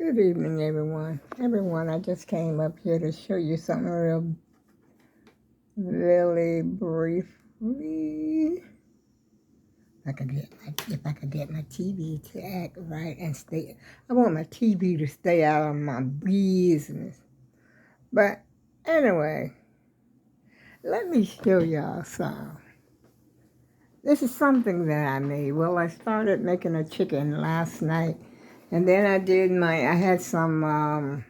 Good evening, everyone. I just came up here to show you something really briefly. If I could get my TV to act right and stay. I want my TV to stay out of my business. But anyway, let me show y'all some. This is something that I made. Well, I started making a chicken last night, and then I had some, I'm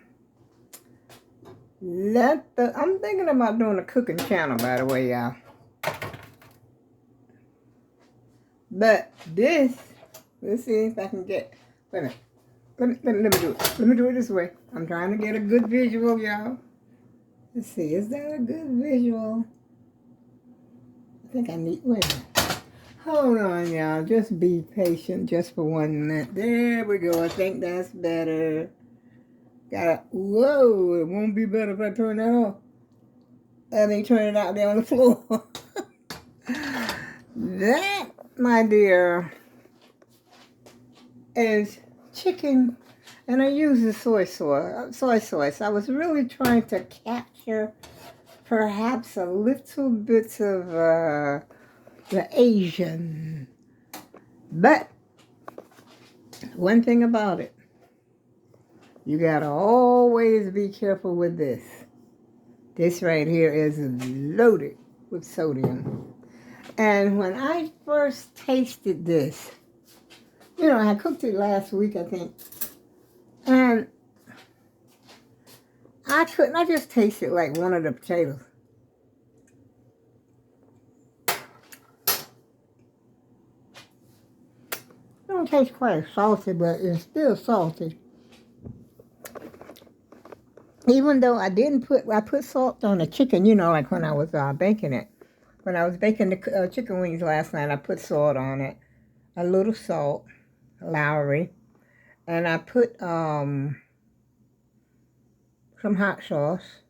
thinking about doing a cooking channel, by the way, y'all. But let's see if I can get, wait a minute. Let me do it. Let me do it this way. I'm trying to get a good visual, y'all. Let's see, is that a good visual? I think I need, wait a minute. Hold on, y'all. Just be patient just for 1 minute. There we go. I think that's better. Whoa, it won't be better if I turn that off. I mean, turn it out there on the floor. That, my dear, is chicken, and I use the soy sauce. I was really trying to capture perhaps a little bit of the Asian. But one thing about it, you gotta always be careful with this. This right here is loaded with sodium. And when I first tasted this, I cooked it last week, I think. And I just tasted like one of the potatoes. It don't taste quite salty, but it's still salty. Even though I put salt on the chicken, like when I was baking it. When I was baking the chicken wings last night, I put salt on it. A little salt, Lowry. And I put some hot sauce.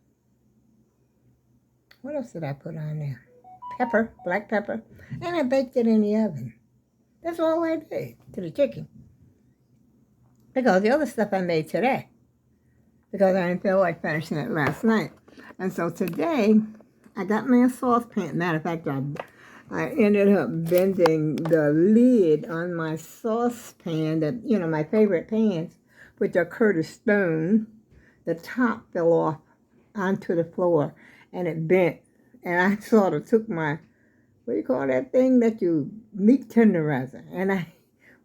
What else did I put on there? Pepper, black pepper. And I baked it in the oven. That's all I did to the chicken. Because the other stuff I made today. Because I didn't feel like finishing it last night. And so today, I got me a saucepan. Matter of fact, I ended up bending the lid on my saucepan, my favorite pans, which are Curtis Stone. The top fell off onto the floor, and it bent. And I sort of took my, what do you call that thing that you, meat tenderizer, and I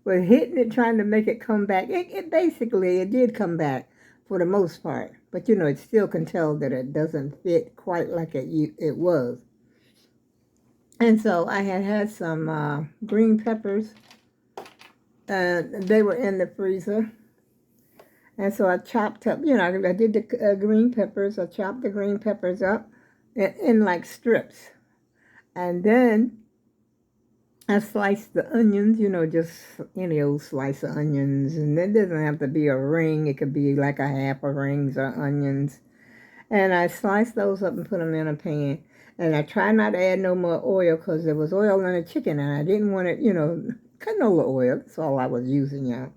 was hitting it, trying to make it come back. It basically did come back for the most part, but it still can tell that it doesn't fit quite like it was. And so I had some green peppers. They were in the freezer. And so I chopped up, I did the green peppers. I chopped the green peppers up in like strips. And then I sliced the onions, just any old slice of onions. And it doesn't have to be a ring. It could be like a half a ring of onions. And I sliced those up and put them in a pan. And I tried not to add no more oil because there was oil in the chicken. And I didn't want it, canola oil. That's all I was using, y'all.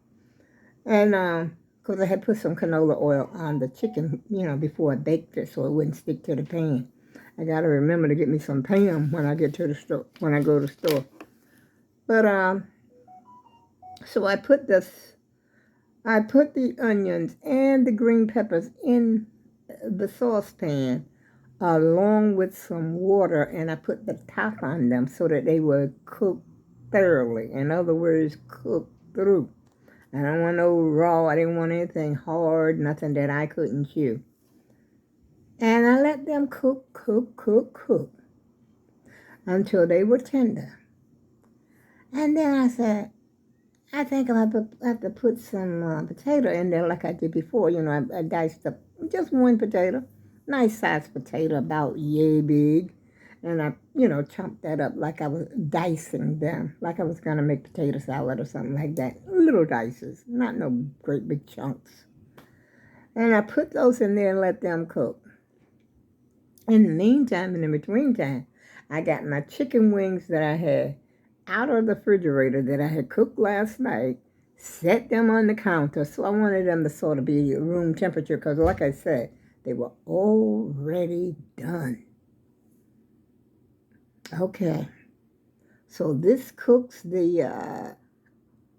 And because I had put some canola oil on the chicken, before I baked it so it wouldn't stick to the pan. I got to remember to get me some Pam when I get to the store, when I go to the store. But, so I put the onions and the green peppers in the saucepan along with some water, and I put the top on them so that they would cook thoroughly. In other words, cook through. I don't want no raw. I didn't want anything hard, nothing that I couldn't chew. And I let them cook until they were tender. And then I said, I think I have to put some potato in there like I did before. I diced up just one potato, nice sized potato, about yay big. And I, chopped that up like I was dicing them, like I was going to make potato salad or something like that. Little dices, not no great big chunks. And I put those in there and let them cook. In the meantime, in the between time, I got my chicken wings that I had out of the refrigerator that I had cooked last night, set them on the counter. So I wanted them to sort of be room temperature because, like I said, they were already done. Okay, so this cooks the,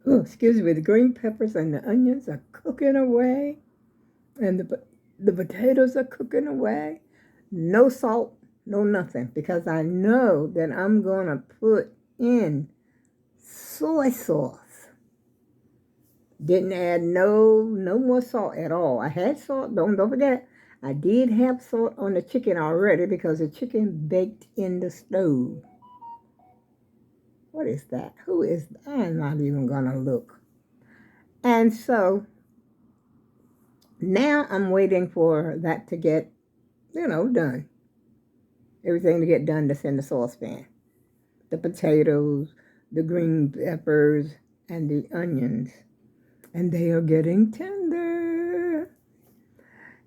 the green peppers and the onions are cooking away, and the potatoes are cooking away. No salt, no nothing, because I know that I'm going to put in soy sauce. Didn't add no more salt at all. I had salt, don't forget. I did have salt on the chicken already because the chicken baked in the stove. What is that? Who is that? I'm not even gonna look. And so now I'm waiting for that to get, done. Everything to get done that's in the saucepan. The potatoes, the green peppers, and the onions. And they are getting tender.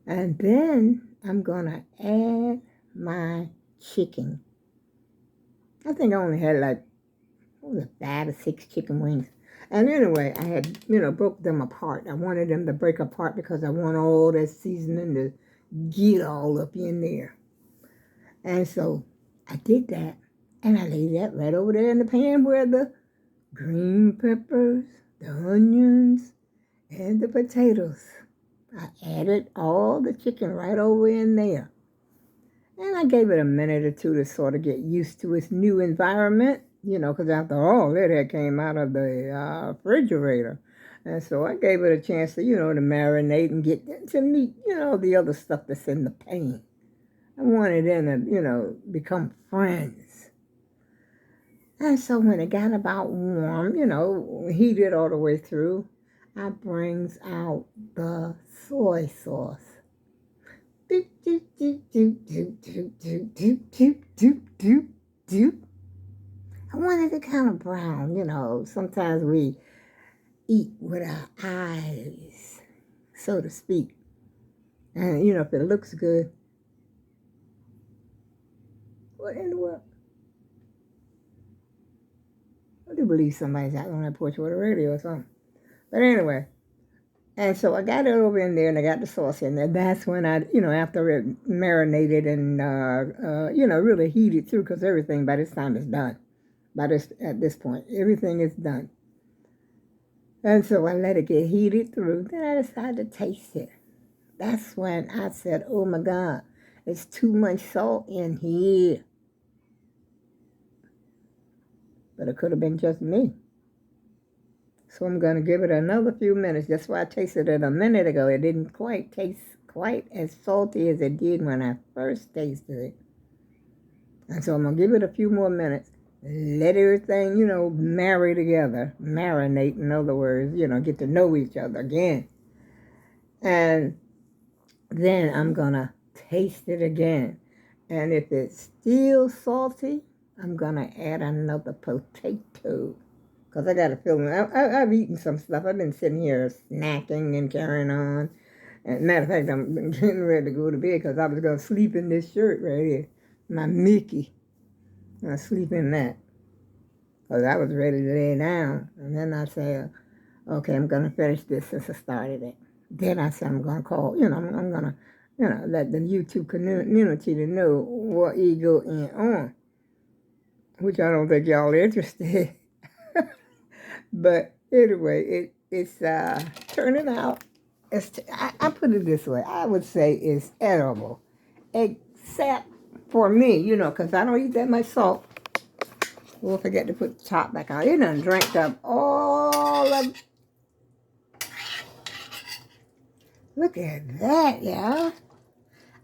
And then I'm going to add my chicken. I think I only had like, 5 or 6 chicken wings. And anyway, I had, broke them apart. I wanted them to break apart because I want all that seasoning to get all up in there. And so I did that. And I laid that right over there in the pan where the green peppers, the onions, and the potatoes. I added all the chicken right over in there. And I gave it a minute or two to sort of get used to its new environment, because after all, it had came out of the refrigerator. And so I gave it a chance to, to marinate and get to meet, the other stuff that's in the pan. I wanted them to, become friends. And so when it got about warm, heated all the way through, I brings out the soy sauce. Doop, doop, doop, doop, doop, doop, doop, doop, doop, doop, doop. I wanted it kind of brown, Sometimes we eat with our eyes, so to speak. And, if it looks good. What in the world? I do believe somebody's out on that porch with a radio or something. But anyway, and so I got it over in there and I got the sauce in there. That's when I, after it marinated and, really heated through because everything by this time is done. At this point, everything is done. And so I let it get heated through. Then I decided to taste it. That's when I said, oh my God, it's too much salt in here. But it could have been just me. So I'm going to give it another few minutes. That's why I tasted it a minute ago. It didn't quite taste quite as salty as it did when I first tasted it. And so I'm going to give it a few more minutes. Let everything, marry together. Marinate, in other words, get to know each other again. And then I'm going to taste it again. And if it's still salty, I'm going to add another potato. Because I got a feeling, I've eaten some stuff. I've been sitting here snacking and carrying on. And matter of fact, I'm getting ready to go to bed because I was going to sleep in this shirt right here. My Mickey. I sleep in that. Because I was ready to lay down. And then I said, okay, I'm going to finish this since I started it. Then I said, I'm going to call, I'm going to, let the YouTube community to know what you go in on. Which I don't think y'all are interested. But anyway, it's turning out. I put it this way. I would say it's edible. Except for me, because I don't eat that much salt. We'll forget to put the top back on. It done drank up all of... Look at that, y'all.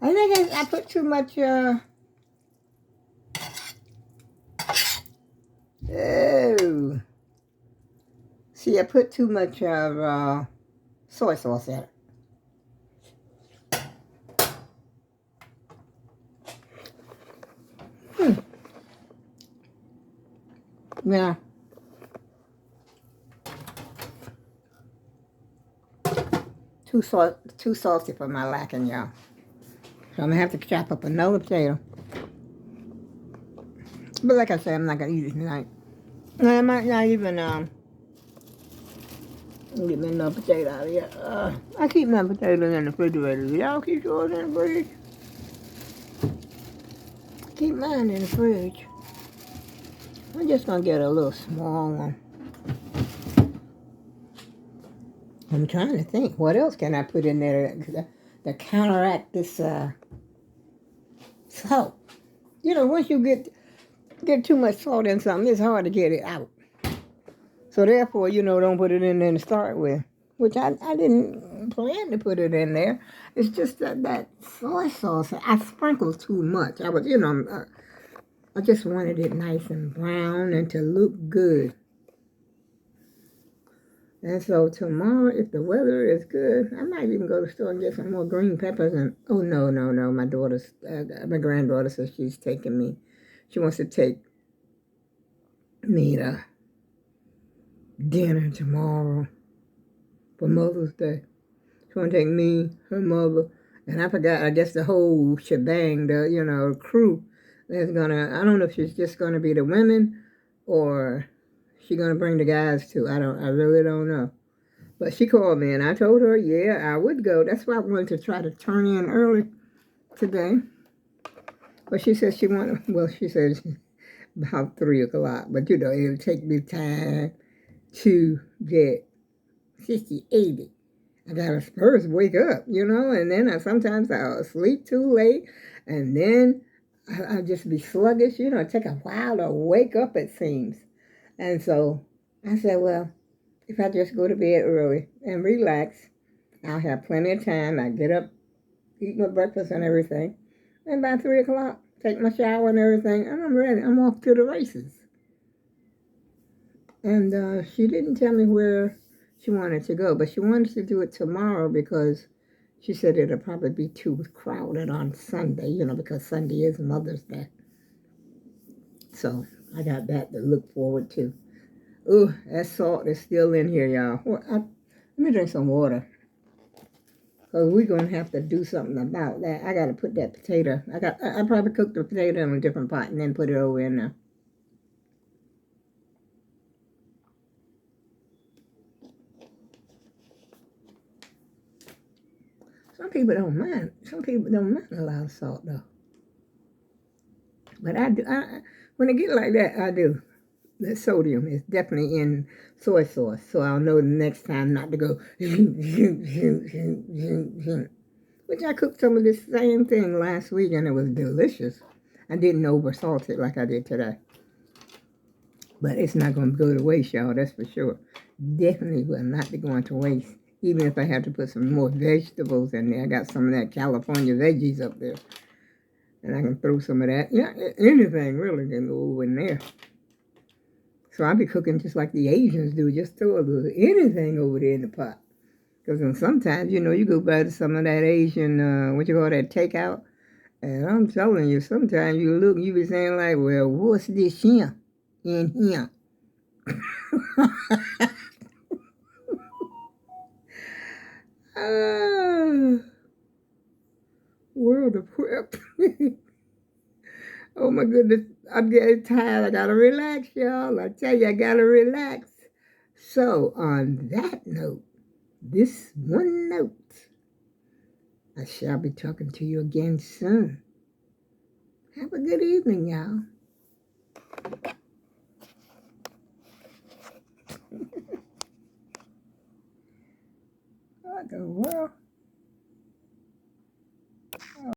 I think I put too much... Oh. See, I put too much of soy sauce in it. Yeah. Too salty for my liking, y'all. So I'm going to have to chop up another potato. But like I said, I'm not going to eat it tonight. I might not even... Get me another potato out of here. I keep my potatoes in the refrigerator. Y'all keep yours in the fridge? Keep mine in the fridge. I'm just gonna get a little small one. I'm trying to think, what else can I put in there to counteract this salt? You know, once you get too much salt in something, it's hard to get it out. So therefore, don't put it in there to start with. Which I didn't plan to put it in there. It's just that soy sauce, I sprinkled too much. I just wanted it nice and brown and to look good. And so tomorrow, if the weather is good, I might even go to the store and get some more green peppers. And oh no, my granddaughter says she's taking me. She wants to take me to dinner tomorrow for Mother's Day. She want to take me, her mother, and I forgot. I guess the whole shebang, the crew. That's I don't know if she's just gonna be the women, or she gonna bring the guys too. I really don't know. But she called me and I told her, yeah, I would go. That's why I wanted to try to turn in early today. But she said she said about 3 o'clock. But it'll take me time to get 60, 80. I gotta first wake up, and then sometimes I'll sleep too late. And then I'll just be sluggish, it take a while to wake up, it seems. And so I said, well, if I just go to bed early and relax, I'll have plenty of time. I get up, eat my breakfast and everything. And by 3 o'clock, take my shower and everything, and I'm ready. I'm off to the races. And she didn't tell me where she wanted to go, but she wanted to do it tomorrow because she said it'll probably be too crowded on Sunday, because Sunday is Mother's Day. So I got that to look forward to. Ooh, that salt is still in here, y'all. Let me drink some water. Because we're going to have to do something about that. I got to put that potato. I probably cooked the potato in a different pot and then put it over in there. Some people don't mind. Some people don't mind a lot of salt, though. But I do. When it get like that, I do. The sodium is definitely in soy sauce, so I'll know the next time not to go. Which I cooked some of this same thing last week, and it was delicious. I didn't oversalt it like I did today. But it's not going to go to waste, y'all, that's for sure. Definitely will not be going to waste, even if I have to put some more vegetables in there. I got some of that California veggies up there. And I can throw some of that. Yeah, anything really can go over in there. So I'll be cooking just like the Asians do. Just throw a little anything over there in the pot. Because sometimes, you go by to some of that Asian, that takeout. And I'm telling you, sometimes you be saying like, well, what's this here in here? World of prep. Oh my goodness, I'm getting tired. I gotta relax, y'all. I tell you, I gotta relax. So, on that note, this one note, I shall be talking to you again soon. Have a good evening, y'all. What the world?